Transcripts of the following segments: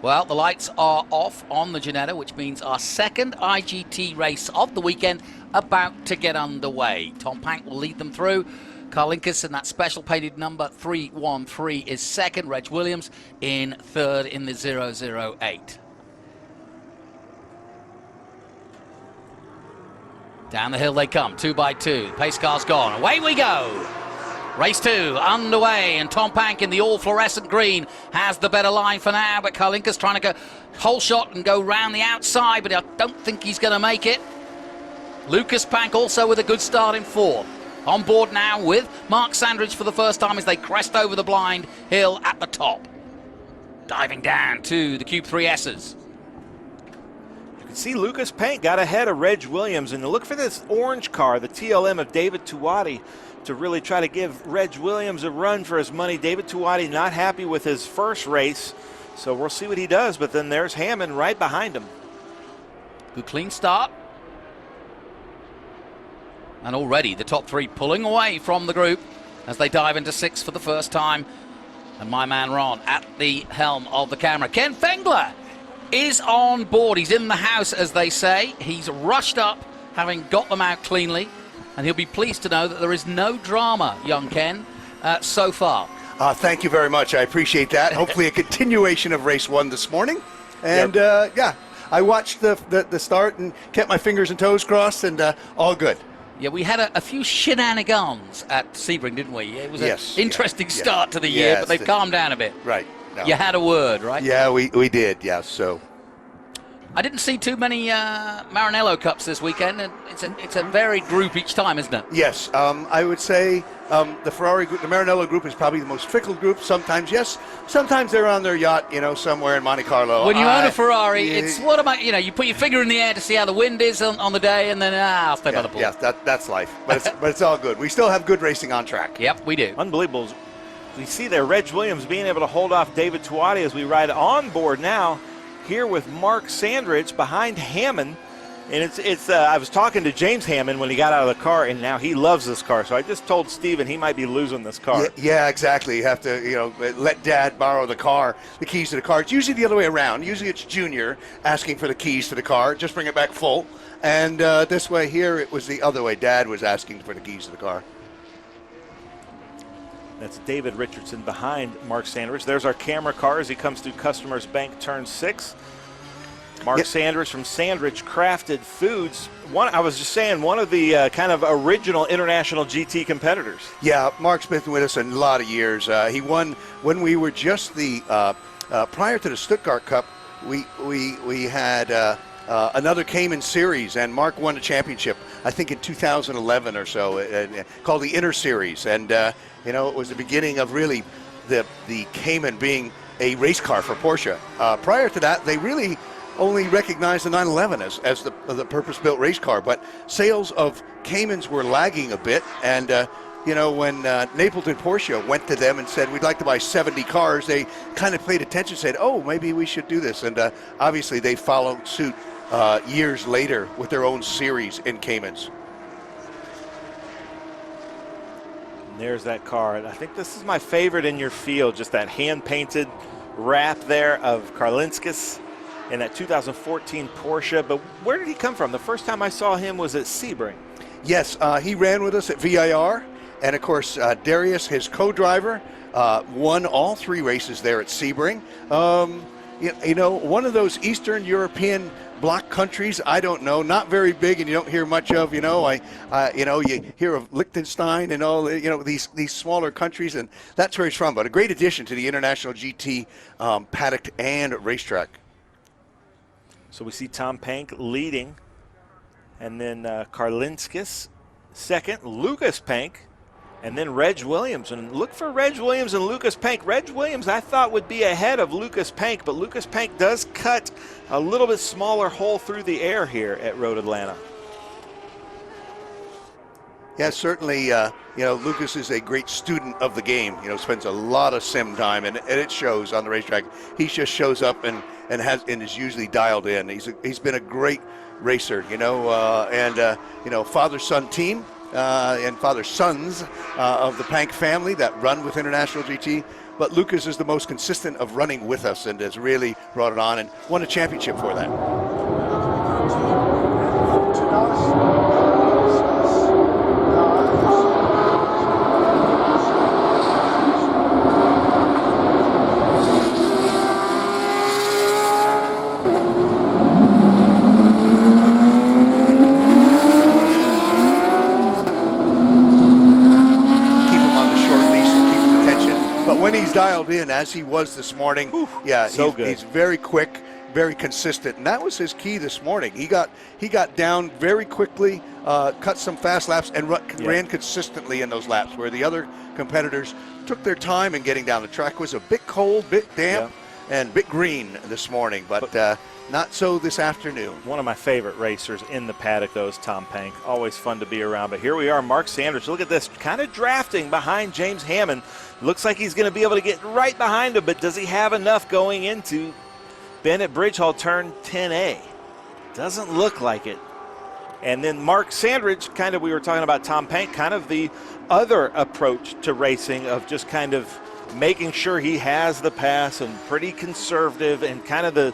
Well, the lights are off on the Ginetta, which means our second IGT race of the weekend about to get underway. Tom Pank will lead them through. Carl Linkus in that special painted number 313 is second. Reg Williams in third in the 008. Down the hill they come, 2 by 2. Pace car's gone. Away we go. Race 2 underway, and Tom Pank in the all-fluorescent green has the better line for now, but Karlinka's trying to go whole shot and go round the outside, but I don't think he's going to make it. Lucas Pank also with a good start in fourth. On board now with Mark Sandridge for the first time as they crest over the blind hill at the top. Diving down to the Cube 3S's. See, Lucas Pank got ahead of Reg Williams, and look for this orange car, the TLM of David Tuwati, to really try to give Reg Williams a run for his money. David Tuwati not happy with his first race, so we'll see what he does, but then there's Hammond right behind him. Good clean start. And already the top three pulling away from the group as they dive into sixth for the first time. And my man Ron at the helm of the camera. Ken Fengler is on board. He's in the house, as they say. He's rushed up, having got them out cleanly, and he'll be pleased to know that there is no drama, young Ken, so far. Thank you very much. I appreciate that. Hopefully a continuation of race 1 this morning. And, yeah, I watched the start and kept my fingers and toes crossed, and all good. Yeah, we had a few shenanigans at Sebring, didn't we? It was an interesting start to the year, but they've calmed down a bit. Right. No. You had a word, right? Yeah, we did, yeah, so. I didn't see too many Maranello Cups this weekend, and it's a varied group each time, isn't it? Yes, I would say the Ferrari group, the Maranello group is probably the most fickle group. Sometimes, yes. Sometimes they're on their yacht, somewhere in Monte Carlo. When you own a Ferrari, it's what am I? You put your finger in the air to see how the wind is on the day, and then I'll stay by the pool. Yeah, that's life. But it's all good. We still have good racing on track. Yep, we do. Unbelievable. We see there Reg Williams being able to hold off David Tuwati as we ride on board now here with Mark Sandridge behind Hammond. And it's I was talking to James Hammond when he got out of the car, and now he loves this car. So I just told Steven he might be losing this car. Yeah, exactly. You have to, let Dad borrow the car, the keys to the car. It's usually the other way around. Usually it's Junior asking for the keys to the car. Just bring it back full. And this way here, it was the other way. Dad was asking for the keys to the car. That's David Richardson behind Mark Sandridge. There's our camera car as he comes through Customers Bank Turn 6. Mark Sandridge from Sandridge Crafted Foods. I was just saying, one of the kind of original international GT competitors. Yeah, Mark's been with us a lot of years. He won when we were just prior to the Stuttgart Cup. We had another Cayman Series, and Mark won the championship, I think in 2011 or so, called the Inter Series. And, it was the beginning of really the Cayman being a race car for Porsche. Prior to that, they really only recognized the 911 as the purpose-built race car, but sales of Caymans were lagging a bit, and when Napleton Porsche went to them and said, we'd like to buy 70 cars, they kind of paid attention, said, oh, maybe we should do this, and obviously they followed suit years later with their own series in Caymans. And there's that car, and I think this is my favorite in your field, just that hand-painted wrap there of Karlinskis in that 2014 Porsche. But where did he come from? The first time I saw him was at Sebring. Yes, he ran with us at VIR, and of course Darius, his co-driver, won all 3 races there at Sebring. One of those Eastern European bloc countries, I don't know, not very big, and you don't hear much of. You hear of Liechtenstein and all, these smaller countries, and that's where he's from. But a great addition to the International GT paddock and racetrack. So we see Tom Pank leading, and then Karlinskis second, Lucas Pank, and then Reg Williams. And look for Reg Williams and Lucas Pank. Reg Williams I thought would be ahead of Lucas Pank, but Lucas Pank does cut a little bit smaller hole through the air here at Road Atlanta. Yeah, certainly, Lucas is a great student of the game. Spends a lot of sim time, and it shows on the racetrack. He just shows up and is usually dialed in. He's been a great racer, father-son team. And father-sons of the Pank family that run with International GT. but Lucas is the most consistent of running with us and has really brought it on and won a championship for that. When he's dialed in, as he was this morning, yeah, so he's very quick, very consistent, and that was his key this morning. He got down very quickly, cut some fast laps, and ran consistently in those laps, where the other competitors took their time in getting down. The track was a bit cold, bit damp, and a bit green this morning, but not so this afternoon. One of my favorite racers in the paddock, though, is Tom Pank. Always fun to be around. But here we are, Mark Sanders. Look at this, kind of drafting behind James Hammond. Looks like he's going to be able to get right behind him, but does he have enough going into Bennett Bridge Hall turn 10A? Doesn't look like it. And then Mark Sandridge, kind of, we were talking about Tom Pank, kind of the other approach to racing of just kind of making sure he has the pass and pretty conservative and kind of the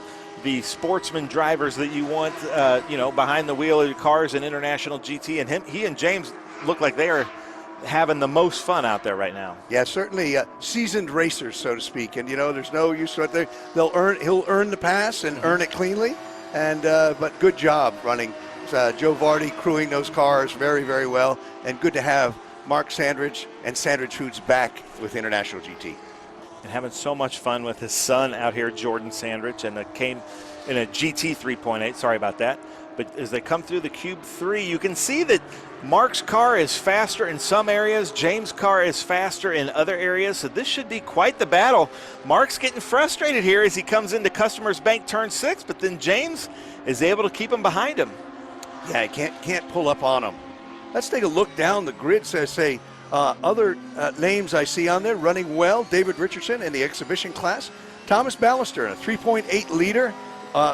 sportsman drivers that you want, behind the wheel of your cars in International GT. And he and James look like they are having the most fun out there right now. Yeah, certainly seasoned racers, so to speak. And there's no use to it. He'll earn the pass and earn it cleanly. And but good job running. Joe Vardy crewing those cars very, very well. And good to have Mark Sandridge and Sandridge Foods back with International GT. And having so much fun with his son out here, Jordan Sandridge, and came in a GT 3.8. Sorry about that. But as they come through the Cube 3, you can see that Mark's car is faster in some areas. James' car is faster in other areas. So this should be quite the battle. Mark's getting frustrated here as he comes into Customers Bank turn 6, but then James is able to keep him behind him. Yeah, can't pull up on him. Let's take a look down the grid. Say other names I see on there running well. David Richardson in the exhibition class. Thomas Ballister in a 3.8 liter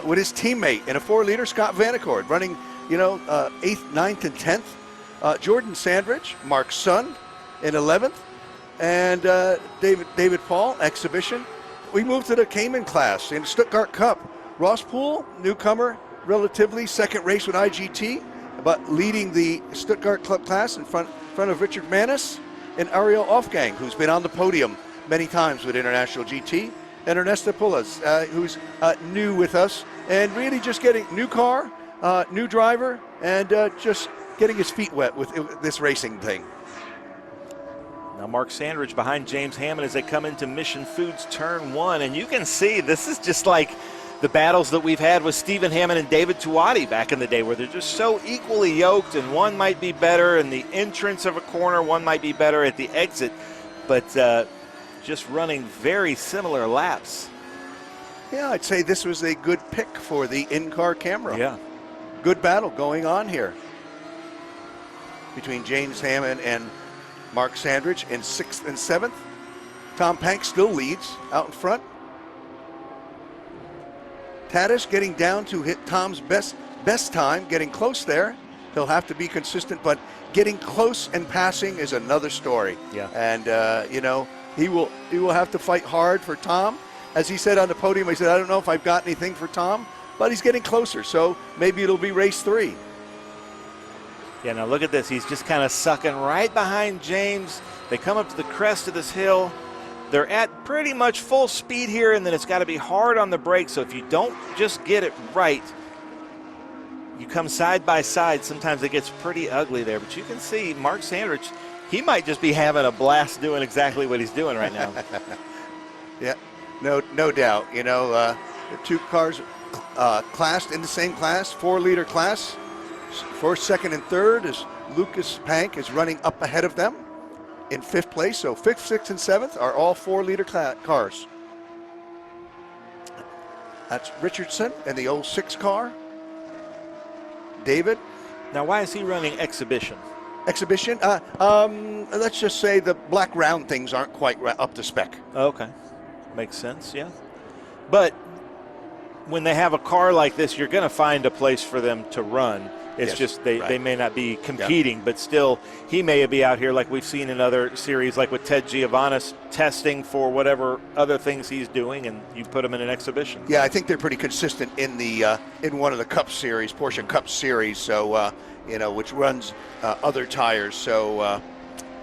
with his teammate in a 4 liter. Scott Vanacord running, 8th, 9th, and 10th. Jordan Sandridge, Mark's son, in 11th. And David Paul, exhibition. We move to the Cayman class in Stuttgart Cup. Ross Poole, newcomer, relatively, second race with IGT, but leading the Stuttgart Club class in front of Richard Manis and Ariel Offgang, who's been on the podium many times with International GT, and Ernesto Pulas, who's new with us, and really just getting new car, new driver, and just getting his feet wet with this racing thing. Now Mark Sandridge behind James Hammond as they come into Mission Foods turn 1, and you can see this is just like the battles that we've had with Stephen Hammond and David Tuati back in the day, where they're just so equally yoked, and one might be better in the entrance of a corner, one might be better at the exit, but just running very similar laps. Yeah, I'd say this was a good pick for the in-car camera. Yeah. Good battle going on here between James Hammond and Mark Sandridge in 6th and 7th. Tom Pank still leads out in front. Tatis getting down to hit Tom's best time, getting close there. He'll have to be consistent, but getting close and passing is another story. Yeah. And he will have to fight hard for Tom. As he said on the podium, he said, I don't know if I've got anything for Tom, but he's getting closer, so maybe it'll be race 3. Yeah, now look at this. He's just kind of sucking right behind James. They come up to the crest of this hill. They're at pretty much full speed here, and then it's got to be hard on the brakes. So if you don't just get it right, you come side by side. Sometimes it gets pretty ugly there. But you can see Mark Sandridge, he might just be having a blast doing exactly what he's doing right now. Yeah, no doubt. The two cars classed in the same class, 4 liter class. First, second, and third is Lucas Pank is running up ahead of them in 5th place. So 5th, 6th, and 7th are all 4 liter cars. That's Richardson in the 06 car. David. Now, why is he running exhibition? Exhibition? Let's just say the black round things aren't quite up to spec. Okay. Makes sense, yeah. But when they have a car like this, you're going to find a place for them to run It's Yes, just they right. may not be competing, but still he may be out here like we've seen in other series, like with Ted Giovannis, testing for whatever other things he's doing, and you put him in an exhibition. Yeah, I think they're pretty consistent in the in one of the Cup Series, Porsche Cup Series. So which runs other tires. So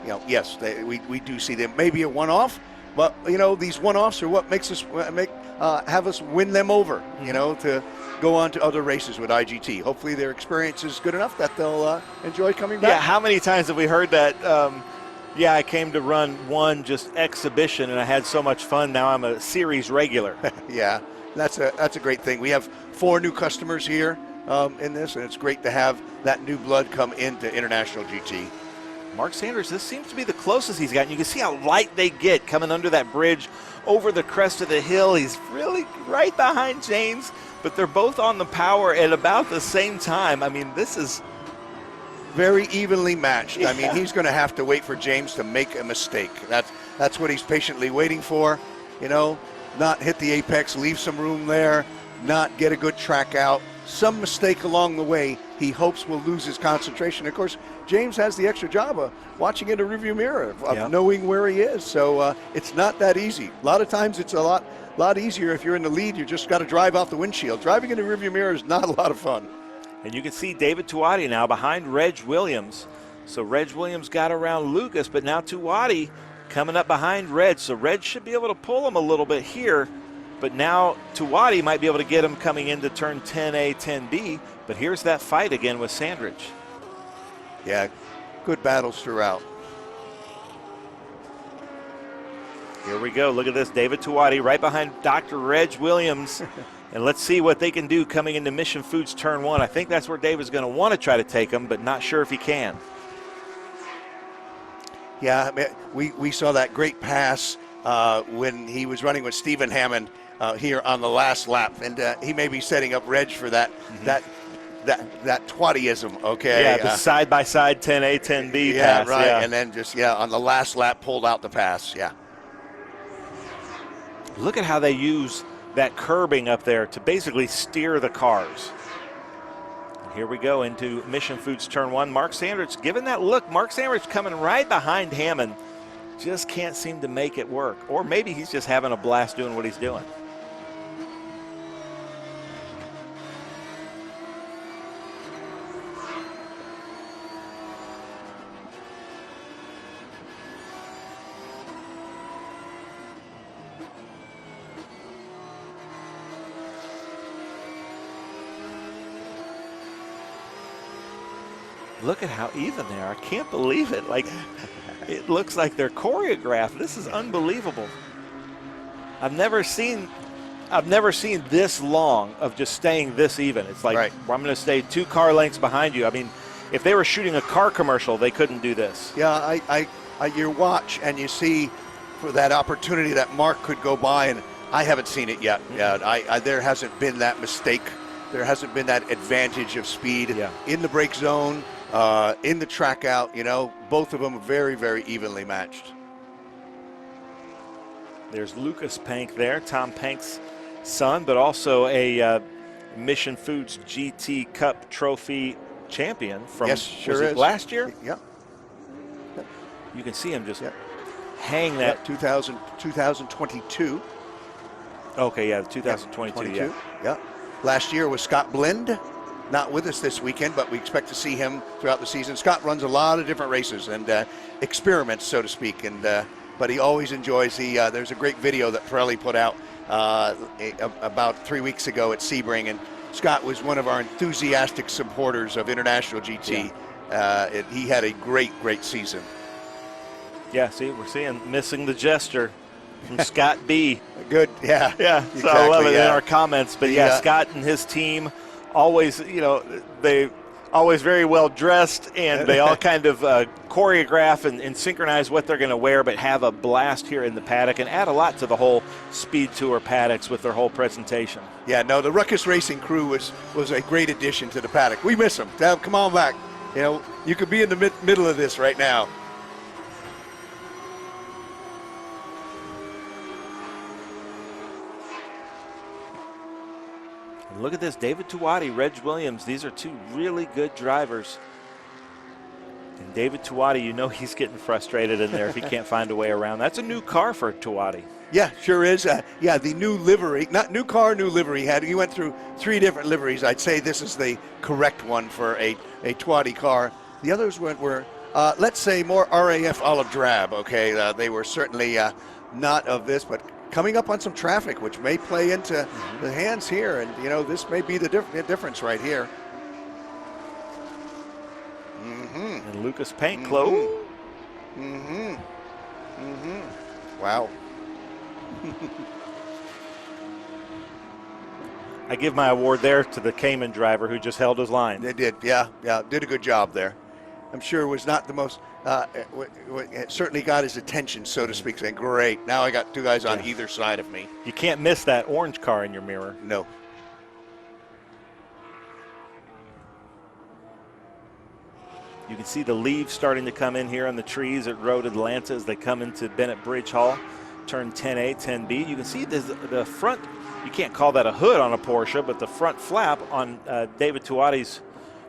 yes, we do see them. Maybe a one-off, but these one-offs are what makes us have us win them over. To go on to other races with IGT. Hopefully their experience is good enough that they'll enjoy coming back. Yeah, how many times have we heard that? I came to run one just exhibition, and I had so much fun. Now I'm a series regular. Yeah, that's a great thing. We have 4 new customers here in this, and it's great to have that new blood come into International GT. Mark Sanders, this seems to be the closest he's gotten. You can see how light they get coming under that bridge over the crest of the hill. He's really right behind James, but they're both on the power at about the same time. I mean, this is very evenly matched. Yeah. I mean, he's going to have to wait for James to make a mistake. That's what he's patiently waiting for. Not hit the apex, leave some room there, not get a good track out. Some mistake along the way, he hopes will lose his concentration. Of course, James has the extra job of watching in the rearview mirror, of knowing where he is. So it's not that easy. A lot of times it's a lot easier if you're in the lead. You just got to drive out the windshield. Driving in the rearview mirror is not a lot of fun. And you can see David Tuati now behind Reg Williams. So Reg Williams got around Lucas, but now Tuati coming up behind Reg. So Reg should be able to pull him a little bit here. But now Tuati might be able to get him coming into turn 10A, 10B. But here's that fight again with Sandridge. Yeah, good battles throughout. Here we go. Look at this. David Tuati right behind Dr. Reg Williams. And let's see what they can do coming into Mission Foods turn 1. I think that's where David's going to want to try to take him, but not sure if he can. Yeah, we saw that great pass when he was running with Stephen Hammond here on the last lap, and he may be setting up Reg for that that Twattyism. Okay. Yeah, the side by side 10A 10B pass. Right. Yeah. And then just on the last lap pulled out the pass. Yeah. Look at how they use that curbing up there to basically steer the cars. And here we go into Mission Foods turn 1. Mark Sanders giving that look. Mark Sanders coming right behind Hammond. Just can't seem to make it work. Or maybe he's just having a blast doing what he's doing. Look at how even they are. I can't believe it. Like, it looks like they're choreographed. This is unbelievable. I've never seen this long of just staying this even. It's like, I'm going to stay 2 car lengths behind you. I mean, if they were shooting a car commercial, they couldn't do this. Yeah, you watch and you see for that opportunity that Mark could go by, and I haven't seen it yet. Yeah, there hasn't been that mistake. There hasn't been that advantage of speed in the brake zone. In the track out, both of them are very, very evenly matched. There's Lucas Pank there, Tom Pank's son, but also a Mission Foods GT Cup Trophy champion from last year? Yeah. You can see him just hang that. 2022. Okay, 2022, yeah. Last year was Scott Blind. Not with us this weekend, but we expect to see him throughout the season. Scott runs a lot of different races and experiments, so to speak, and but he always enjoys there's a great video that Pirelli put out about 3 weeks ago at Sebring, and Scott was one of our enthusiastic supporters of International GT. He had a great season. Yeah, see, we're seeing Missing the Jester from Scott B. Good, yeah. Exactly, so I love it in our comments, but Scott and his team always, they always very well dressed, and they all kind of choreograph and synchronize what they're going to wear, but have a blast here in the paddock and add a lot to the whole Speed Tour paddocks with their whole presentation. Yeah, no, the Ruckus Racing crew was a great addition to the paddock. We miss them. Come on back. You could be in the middle of this right now. And look at this, David Tuwati, Reg Williams. These are two really good drivers. And David Tuwati, you know he's getting frustrated in there if he can't find a way around. That's a new car for Tuwati. Yeah, sure is. Yeah, the new livery, not new car, new livery. He went through 3 different liveries. I'd say this is the correct one for a Tuwati car. The others were let's say, more RAF olive drab, okay? They were certainly not of this, but coming up on some traffic, which may play into the hands here. And, you know, this may be the difference right here. And Lucas Paint, Chloe. Wow. I give my award there to the Cayman driver who just held his line. They did, yeah, did a good job there. I'm sure it was not the most, it certainly got his attention, so to speak, saying, great, now I got 2 guys on either side of me. You can't miss that orange car in your mirror. No. You can see the leaves starting to come in here on the trees at Road Atlanta as they come into Bennett Bridge Hall, turn 10A, 10B. You can see the front, you can't call that a hood on a Porsche, but the front flap on David Tuwati's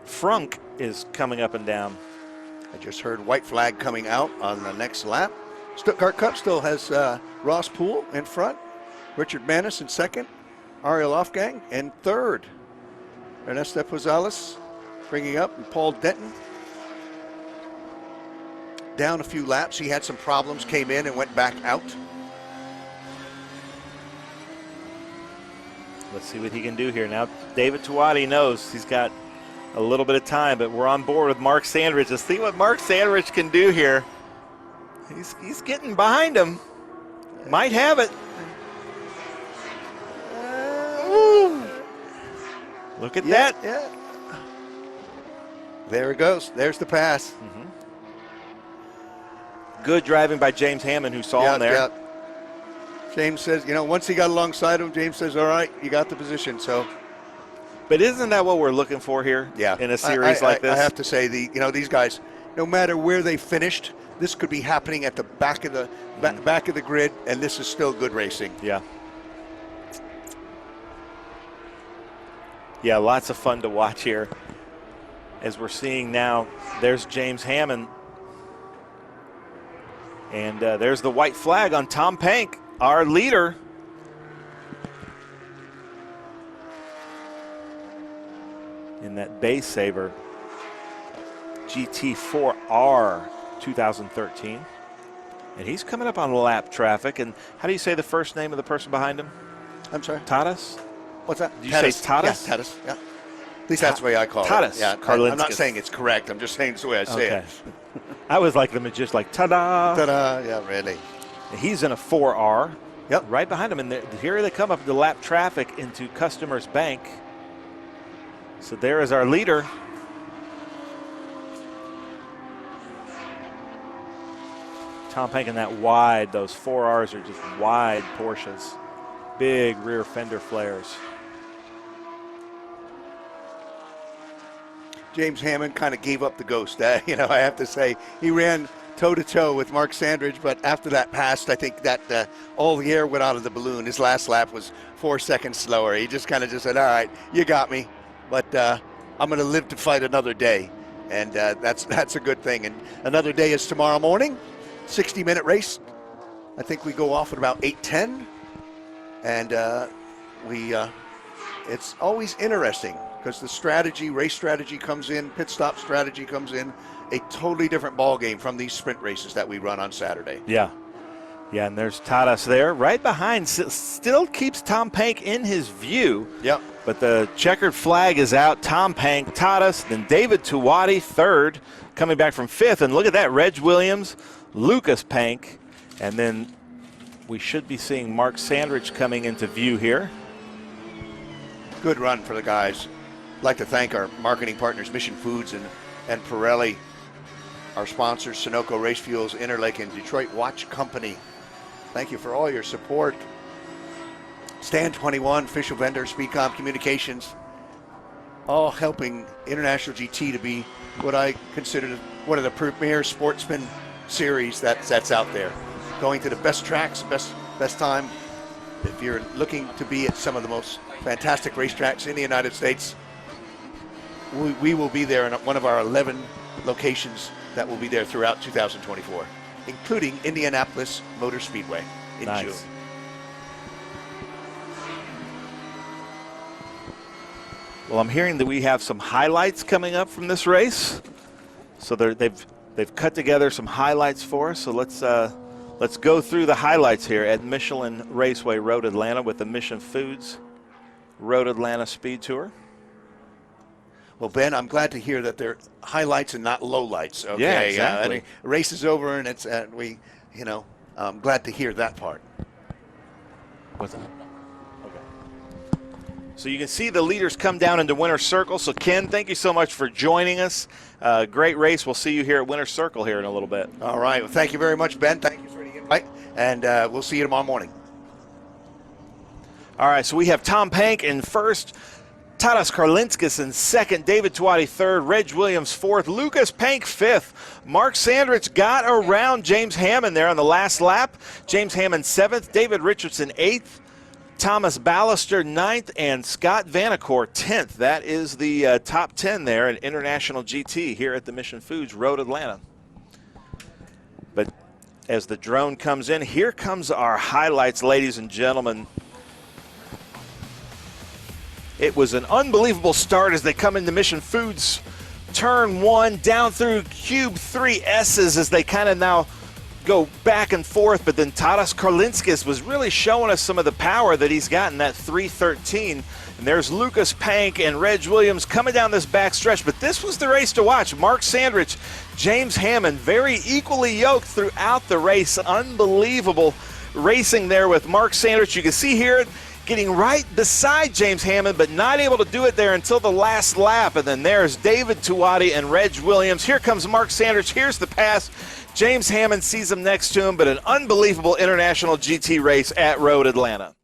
frunk is coming up and down. I just heard white flag coming out on the next lap. Stuttgart Cup still has Ross Poole in front, Richard Manis in second, Ariel Offgang in third, Ernesto Pozales bringing up, and Paul Denton down a few laps. He had some problems, came in and went back out. Let's see what he can do here. Now, David Tuwati knows he's got a little bit of time, but we're on board with Mark Sandridge. Let's see what Mark Sandridge can do here. He's getting behind him. Might have it. Look at that. Yeah. There it goes. There's the pass. Good driving by James Hammond, who saw him there. Yeah. James says, you know, once he got alongside him, James says, all right, you got the position. So, but isn't that what we're looking for here? Yeah. In a series like this? I have to say, these guys, no matter where they finished, this could be happening at the back of the back of the grid, and this is still good racing. Yeah. Yeah, lots of fun to watch here. As we're seeing now, there's James Hammond. And there's the white flag on Tom Pank, our leader. In that Bay Saver GT4R 2013. And he's coming up on lap traffic. And how do you say the first name of the person behind him? I'm sorry? Tadas? What's that? Did you say Tadas? Yeah, Tadas, yeah. At least that's the way I call Tadas. it. Yeah, I'm not saying it's correct. I'm just saying it's the way I say it. I was like the magician, like ta-da. Ta-da, yeah, really. He's in a 4R. Yep. Right behind him. And here they come up the lap traffic into Customers Bank. So there is our leader. Tom Pank in that wide, those 4Rs are just wide Porsches. Big rear fender flares. James Hammond kind of gave up the ghost. I have to say, he ran toe-to-toe with Mark Sandridge, but after that passed, I think that all the air went out of the balloon. His last lap was 4 seconds slower. He just kind of said, all right, you got me, but I'm going to live to fight another day, and that's a good thing. And another day is tomorrow morning, 60-minute race. I think we go off at about 8:10, and it's always interesting, because the race strategy comes in, pit stop strategy comes in, a totally different ball game from these sprint races that we run on Saturday. Yeah. Yeah, and there's Tadas there, right behind, still keeps Tom Pank in his view. Yep. But the checkered flag is out. Tom Pank, Tadas, then David Tuwati, third, coming back from fifth. And look at that, Reg Williams, Lucas Pank, and then we should be seeing Mark Sandridge coming into view here. Good run for the guys. I'd like to thank our marketing partners, Mission Foods and Pirelli, our sponsors, Sunoco Race Fuels, Interlake, and Detroit Watch Company. Thank you for all your support. Stand 21, official vendor, Speedcom Communications, all helping International GT to be what I consider one of the premier sportsman series that's out there. Going to the best tracks, best time. If you're looking to be at some of the most fantastic racetracks in the United States. We will be there in one of our 11 locations that will be there throughout 2024, including Indianapolis Motor Speedway in June. Well, I'm hearing that we have some highlights coming up from this race. So they've cut together some highlights for us. So let's go through the highlights here at Michelin Raceway Road Atlanta with the Mission Foods Road Atlanta Speed Tour. Well, Ben, I'm glad to hear that they're highlights and not lowlights. Okay, yeah, exactly. Race is over, and it's I'm glad to hear that part. What's that? Okay. So you can see the leaders come down into Winner's Circle. So Ken, thank you so much for joining us. Great race. We'll see you here at Winner's Circle here in a little bit. All right. Well, thank you very much, Ben. Thank you for the invite, and we'll see you tomorrow morning. All right. So we have Tom Pank in first. Tadas Karlinskis in second, David Tuati third, Reg Williams fourth, Lucas Pank fifth. Mark Sandrich got around James Hammond there on the last lap. James Hammond seventh, David Richardson eighth, Thomas Ballister ninth, and Scott Vanacore 10th. That is the top 10 there in International GT here at the Mission Foods Road Atlanta. But as the drone comes in, here comes our highlights, ladies and gentlemen. It was an unbelievable start as they come into Mission Foods turn one down through cube 3S's as they kind of now go back and forth. But then Tadas Karlinskis was really showing us some of the power that he's got in that 313. And there's Lucas Pank and Reg Williams coming down this back stretch. But this was the race to watch. Mark Sandrich, James Hammond, very equally yoked throughout the race. Unbelievable racing there with Mark Sandrich. You can see here getting right beside James Hammond, but not able to do it there until the last lap. And then there's David Tuati and Reg Williams. Here comes Mark Sandrich. Here's the pass. James Hammond sees him next to him, but an unbelievable International GT race at Road Atlanta.